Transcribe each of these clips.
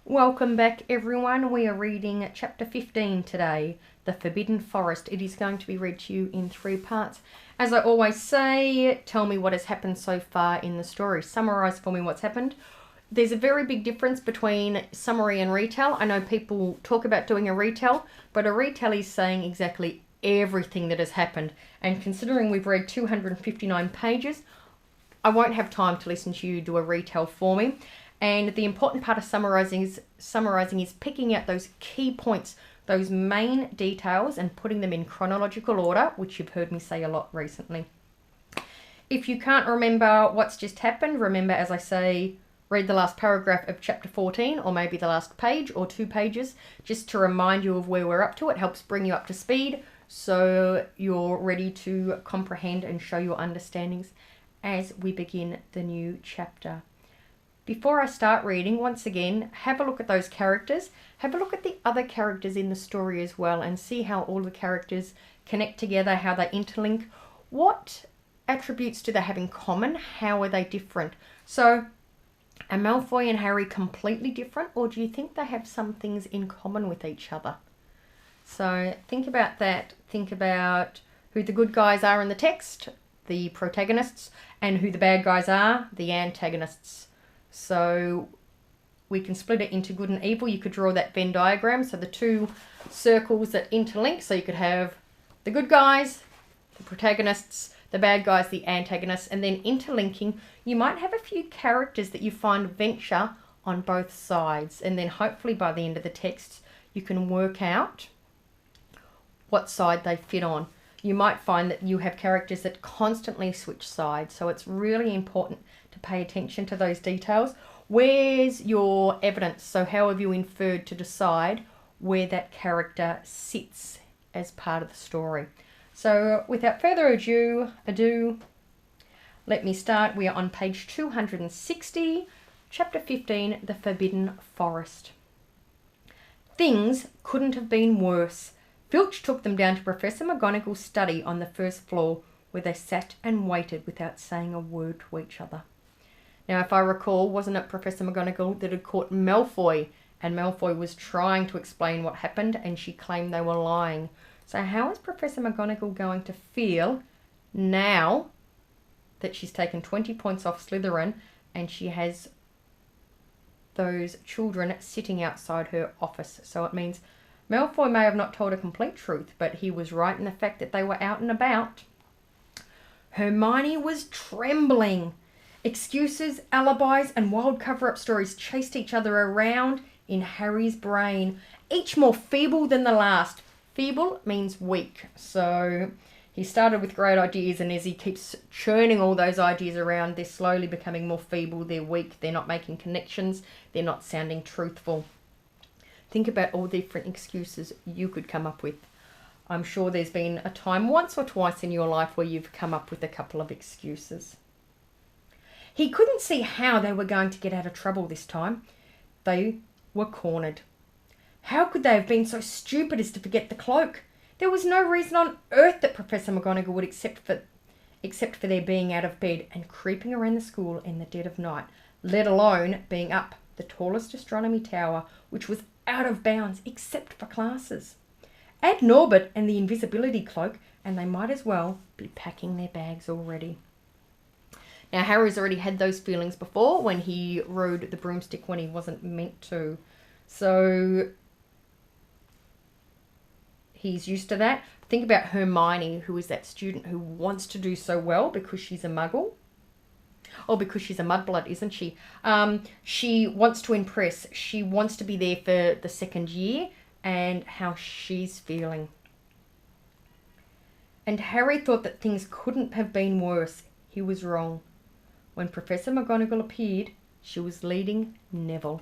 Welcome back everyone. We are reading chapter 15 today, The Forbidden Forest. It is going to be read to you in 3 parts. As I always say, tell me what has happened so far in the story. Summarise for me what's happened. There's a very big difference between summary and retell. I know people talk about doing a retell, but a retell is saying exactly everything that has happened. And considering we've read 259 pages, I won't have time to listen to you do a retell for me. And the important part of summarising is picking out those key points, those main details, and putting them in chronological order, which you've heard me say a lot recently. If you can't remember what's just happened, remember, as I say, read the last paragraph of chapter 14, or maybe the last page or 2 pages, just to remind you of where we're up to. It helps bring you up to speed so you're ready to comprehend and show your understandings as we begin the new chapter. Before I start reading, once again, have a look at those characters. Have a look at the other characters in the story as well and see how all the characters connect together, how they interlink. What attributes do they have in common? How are they different? So, are Malfoy and Harry completely different, or do you think they have some things in common with each other? So, think about that. Think about who the good guys are in the text, the protagonists, and who the bad guys are, the antagonists. So we can split it into good and evil. You could draw that Venn diagram. So the 2 circles that interlink. So you could have the good guys, the protagonists, the bad guys, the antagonists. And then interlinking, you might have a few characters that you find venture on both sides. And then hopefully by the end of the text, you can work out what side they fit on. You might find that you have characters that constantly switch sides. So it's really important to pay attention to those details. Where's your evidence? So how have you inferred to decide where that character sits as part of the story? So without further ado, let me start. We are on page 260, chapter 15, The Forbidden Forest. Things couldn't have been worse. Filch took them down to Professor McGonagall's study on the first floor, where they sat and waited without saying a word to each other. Now, if I recall, wasn't it Professor McGonagall that had caught Malfoy, and Malfoy was trying to explain what happened, and she claimed they were lying. So how is Professor McGonagall going to feel now that she's taken 20 points off Slytherin, and she has those children sitting outside her office? So it means Malfoy may have not told a complete truth, but he was right in the fact that they were out and about. Hermione was trembling. Excuses, alibis, and wild cover-up stories chased each other around in Harry's brain, each more feeble than the last. Feeble means weak. So he started with great ideas, and as he keeps churning all those ideas around, they're slowly becoming more feeble, they're weak, they're not making connections, they're not sounding truthful. Think about all the different excuses you could come up with. I'm sure there's been a time once or twice in your life where you've come up with a couple of excuses. He couldn't see how they were going to get out of trouble this time. They were cornered. How could they have been so stupid as to forget the cloak? There was no reason on earth that Professor McGonagall would except for their being out of bed and creeping around the school in the dead of night, let alone being up the tallest astronomy tower, which was out of bounds except for classes. Add Norbert and the invisibility cloak, and they might as well be packing their bags already. Now, Harry's already had those feelings before when he rode the broomstick when he wasn't meant to. So he's used to that. Think about Hermione, who is that student who wants to do so well because she's a muggle. Or because she's a mudblood, isn't she? She wants to impress. She wants to be there for the second year, and how she's feeling. And Harry thought that things couldn't have been worse. He was wrong. When Professor McGonagall appeared, she was leading Neville.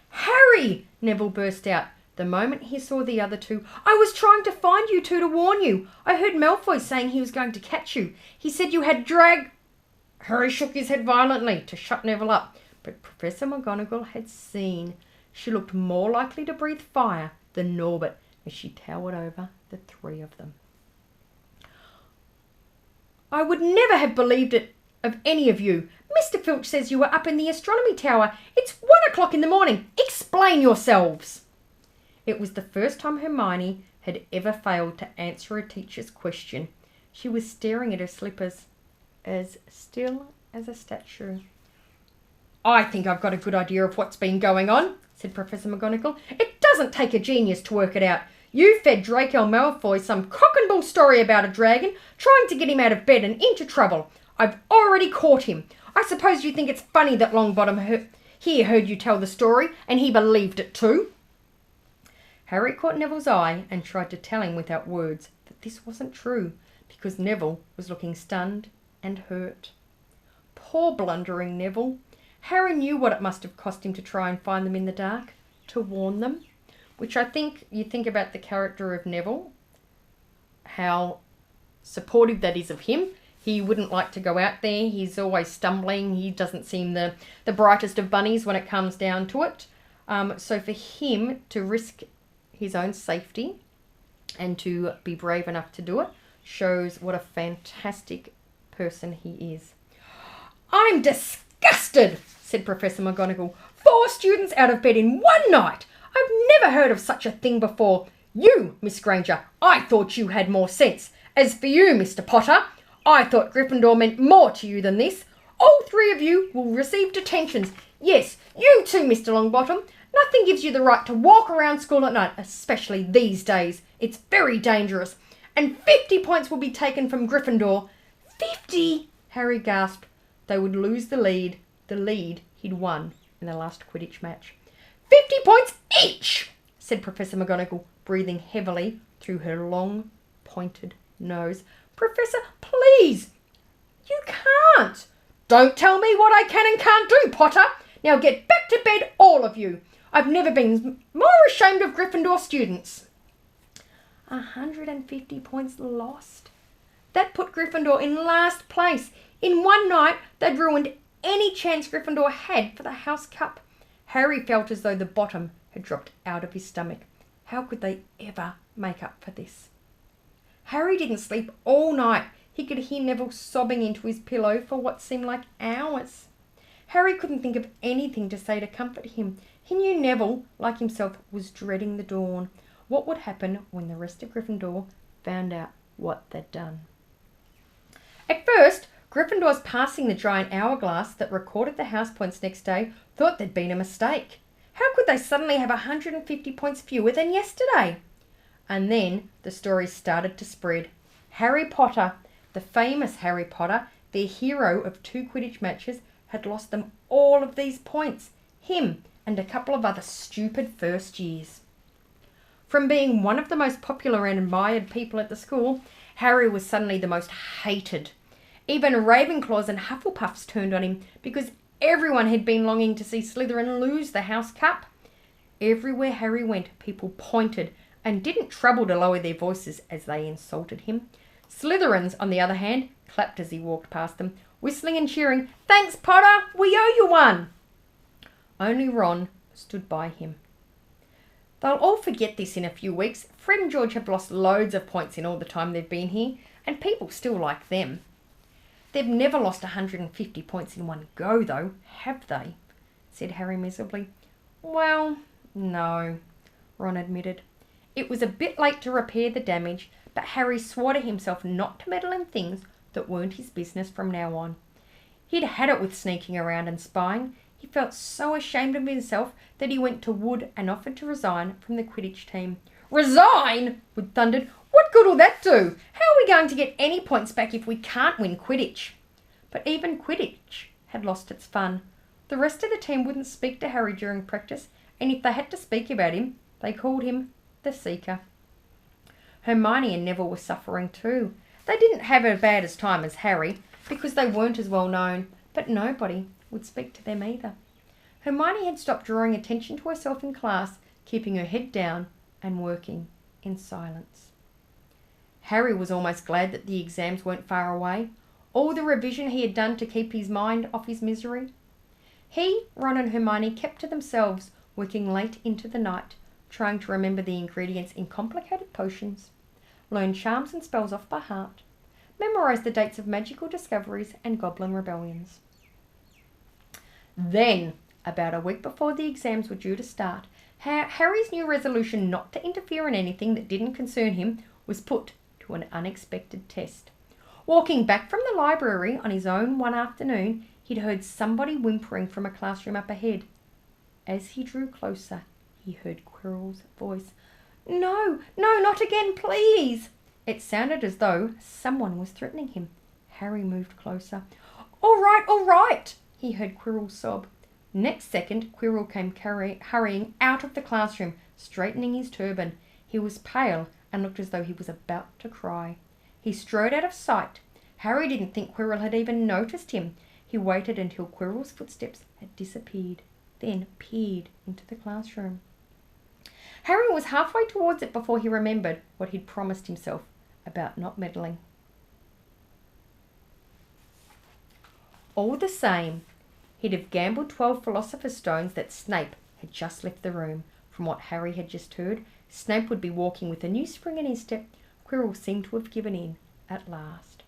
"Harry!" Neville burst out the moment he saw the other 2. "I was trying to find you 2 to warn you. I heard Malfoy saying he was going to catch you. He said you had Harry shook his head violently to shut Neville up, but Professor McGonagall had seen. She looked more likely to breathe fire than Norbert as she towered over the 3 of them. "I would never have believed it of any of you. Mr. Filch says you were up in the astronomy tower. It's 1 o'clock in the morning. Explain Explain yourselves." It was the first time Hermione had ever failed to answer a teacher's question. She was staring at her slippers, as still as a statue. "I think I've got a good idea of what's been going on," said Professor McGonagall. "It doesn't take a genius to work it out. You fed Draco Malfoy some cock and bull story about a dragon, trying to get him out of bed and into trouble. I've already caught him. I suppose you think it's funny that Longbottom here heard you tell the story, and he believed it too." Harry caught Neville's eye and tried to tell him without words that this wasn't true, because Neville was looking stunned and hurt. Poor blundering Neville. Harry knew what it must have cost him to try and find them in the dark, to warn them, which I think you think about the character of Neville, how supportive that is of him. He wouldn't like to go out there. He's always stumbling. He doesn't seem the brightest of bunnies when it comes down to it. So for him to risk his own safety and to be brave enough to do it shows what a fantastic person he is. "I'm disgusted," said Professor McGonagall. "4 students out of bed in one night. I've never heard of such a thing before. You, Miss Granger, I thought you had more sense. As for you, Mr. Potter, I thought Gryffindor meant more to you than this. All 3 of you will receive detentions. Yes, you too, Mr. Longbottom. Nothing gives you the right to walk around school at night, especially these days. It's very dangerous. And 50 points will be taken from Gryffindor." 50? Harry gasped. They would lose the lead he'd won in the last Quidditch match. 50 points each, said Professor McGonagall, breathing heavily through her long, pointed nose. "Professor, please." "You can't." "Don't tell me what I can and can't do, Potter. Now get back to bed, all of you. I've never been more ashamed of Gryffindor students." 150 points lost. That put Gryffindor in last place. In one night, they'd ruined any chance Gryffindor had for the House Cup. Harry felt as though the bottom had dropped out of his stomach. How could they ever make up for this? Harry didn't sleep all night. He could hear Neville sobbing into his pillow for what seemed like hours. Harry couldn't think of anything to say to comfort him. He knew Neville, like himself, was dreading the dawn. What would happen when the rest of Gryffindor found out what they'd done? At first, Gryffindors passing the giant hourglass that recorded the house points next day thought there'd been a mistake. How could they suddenly have 150 points fewer than yesterday? And then the story started to spread. Harry Potter, the famous Harry Potter, their hero of 2 Quidditch matches, had lost them all of these points. Him and a couple of other stupid first years. From being one of the most popular and admired people at the school, Harry was suddenly the most hated. Even Ravenclaws and Hufflepuffs turned on him because everyone had been longing to see Slytherin lose the House Cup. Everywhere Harry went, people pointed and didn't trouble to lower their voices as they insulted him. Slytherins, on the other hand, clapped as he walked past them, whistling and cheering, "Thanks, Potter, we owe you one." Only Ron stood by him. They'll all forget this in a few weeks. Fred and George have lost loads of points in all the time they've been here, and people still like them. They've never lost 150 points in one go, though, have they? Said Harry miserably. "Well, no," Ron admitted. It was a bit late to repair the damage, but Harry swore to himself not to meddle in things that weren't his business from now on. He'd had it with sneaking around and spying. He felt so ashamed of himself that he went to Wood and offered to resign from the Quidditch team. "Resign?" Wood thundered. "What good will that do? How are we going to get any points back if we can't win Quidditch?" But even Quidditch had lost its fun. The rest of the team wouldn't speak to Harry during practice, and if they had to speak about him, they called him the Seeker. Hermione and Neville were suffering too. They didn't have as bad a time as Harry, because they weren't as well known, but nobody would speak to them either. Hermione had stopped drawing attention to herself in class, keeping her head down and working in silence. Harry was almost glad that the exams weren't far away. All the revision he had done to keep his mind off his misery. He, Ron and Hermione kept to themselves, working late into the night, trying to remember the ingredients in complicated potions, learn charms and spells off by heart, memorise the dates of magical discoveries and goblin rebellions. Then About a week before the exams were due to start, Harry's new resolution not to interfere in anything that didn't concern him was put to an unexpected test. Walking back from the library on his own one afternoon, he'd heard somebody whimpering from a classroom up ahead. As he drew closer, he heard Quirrell's voice. "No, no, not again, please!" It sounded as though someone was threatening him. Harry moved closer. All right, he heard Quirrell sob. Next second, Quirrell came hurrying out of the classroom, straightening his turban. He was pale and looked as though he was about to cry. He strode out of sight. Harry didn't think Quirrell had even noticed him. He waited until Quirrell's footsteps had disappeared, then peered into the classroom. Harry was halfway towards it before he remembered what he'd promised himself about not meddling. All the same, he'd have gambled 12 Philosopher's Stones that Snape had just left the room. From what Harry had just heard, Snape would be walking with a new spring in his step. Quirrell seemed to have given in at last.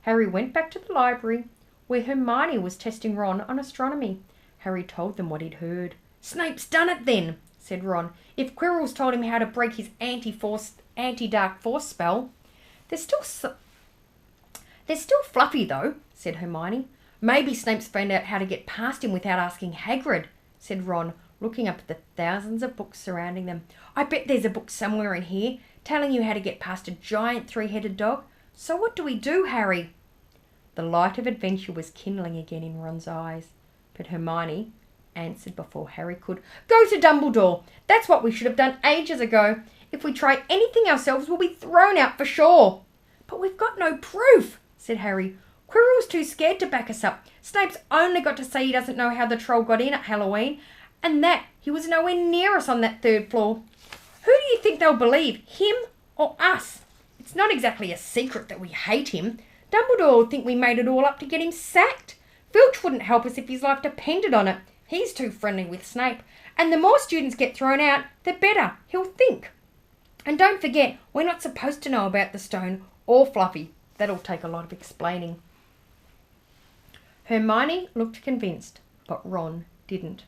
Harry went back to the library, where Hermione was testing Ron on astronomy. Harry told them what he'd heard. "Snape's done it then," said Ron. "If Quirrell's told him how to break his anti-dark force spell." They're still Fluffy, though," said Hermione. "Maybe Snape's found out how to get past him without asking Hagrid," said Ron, looking up at the thousands of books surrounding them. "I bet there's a book somewhere in here telling you how to get past a giant three-headed dog. So what do we do, Harry?" The light of adventure was kindling again in Ron's eyes, but Hermione answered before Harry could. "Go to Dumbledore. That's what we should have done ages ago. If we try anything ourselves, we'll be thrown out for sure." "But we've got no proof," said Harry. "Quirrell's too scared to back us up. Snape's only got to say he doesn't know how the troll got in at Halloween, and that he was nowhere near us on that third floor. Who do you think they'll believe, him or us? It's not exactly a secret that we hate him. Dumbledore will think we made it all up to get him sacked. Filch wouldn't help us if his life depended on it. He's too friendly with Snape. And the more students get thrown out, the better he'll think. And don't forget, we're not supposed to know about the stone or Fluffy. That'll take a lot of explaining." Hermione looked convinced, but Ron didn't.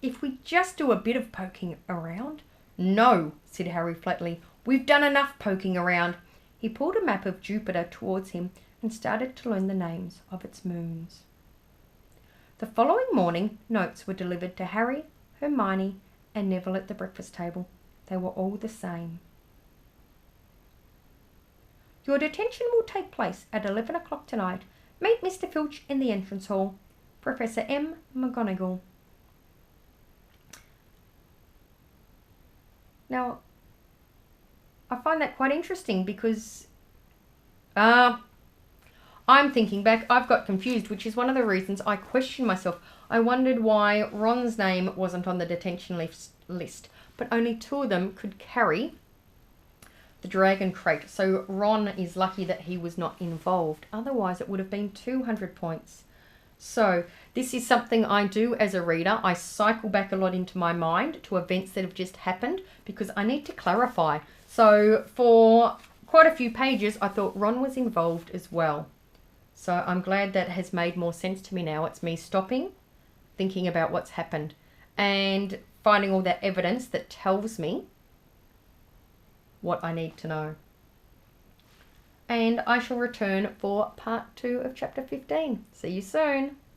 "If we just do a bit of poking around?" "No," said Harry flatly. "We've done enough poking around." He pulled a map of Jupiter towards him and started to learn the names of its moons. The following morning, notes were delivered to Harry, Hermione, and Neville at the breakfast table. They were all the same. "Your detention will take place at 11 o'clock tonight. Meet Mr. Filch in the entrance hall. Professor M. McGonagall." Now, I find that quite interesting because I'm thinking back, I've got confused, which is one of the reasons I questioned myself. I wondered why Ron's name wasn't on the detention list, but only 2 of them could carry the dragon crate. So Ron is lucky that he was not involved. Otherwise, it would have been 200 points. So this is something I do as a reader. I cycle back a lot into my mind to events that have just happened because I need to clarify. So for quite a few pages, I thought Ron was involved as well. So I'm glad that has made more sense to me now. It's me stopping, thinking about what's happened, and finding all that evidence that tells me what I need to know. And I shall return for part 2 of chapter 15. See you soon.